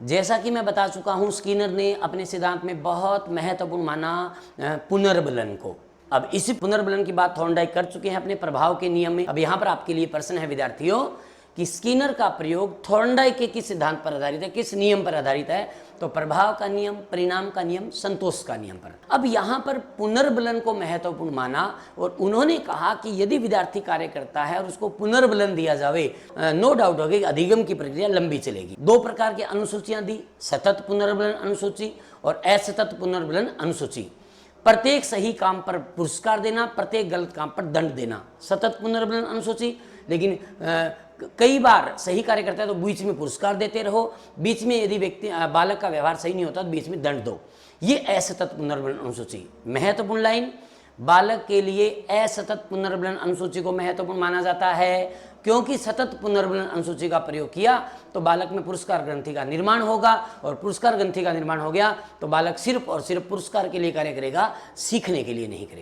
जैसा कि मैं बता चुका हूं, स्किनर ने अपने सिद्धांत में बहुत महत्वपूर्ण माना पुनर्बलन को। अब इसी पुनर्बलन की बात थॉर्नडाइक कर चुके हैं अपने प्रभाव के नियम में। अब यहां पर आपके लिए प्रश्न है विद्यार्थियों कि स्किनर का प्रयोग थॉर्नडाइक के किस सिद्धांत पर आधारित है, किस नियम पर आधारित है? तो प्रभाव का नियम, परिणाम का नियम, संतोष का नियम पर। अब यहां पर पुनर्बलन को महत्वपूर्ण माना और उन्होंने कहा कि यदि विद्यार्थी कार्य करता है और उसको पुनर्बलन दिया जावे, नो डाउट होगा कि अधिगम की प्रक्रिया लंबी चलेगी। दो प्रकार की अनुसूचियां दी, सतत पुनर्बलन अनुसूची और असतत पुनर्बलन अनुसूची। प्रत्येक सही काम पर पुरस्कार देना, प्रत्येक गलत काम पर दंड देना, सतत पुनर्बलन अनुसूची। लेकिन कई बार सही कार्य करता है तो बीच में पुरस्कार देते रहो, बीच में यदि व्यक्ति बालक का व्यवहार सही नहीं होता तो बीच में दंड दो। ये असतत पुनर्बलन अनुसूची। महत्वपूर्ण लाइन, बालक के लिए असतत पुनर्बलन अनुसूची को महत्वपूर्ण माना जाता है, क्योंकि सतत पुनर्बलन अनुसूची का प्रयोग किया तो बालक में पुरस्कार ग्रंथि का निर्माण होगा, और पुरस्कार ग्रंथि का निर्माण हो गया तो बालक सिर्फ और सिर्फ पुरस्कार के लिए कार्य करेगा, सीखने के लिए नहीं करेगा।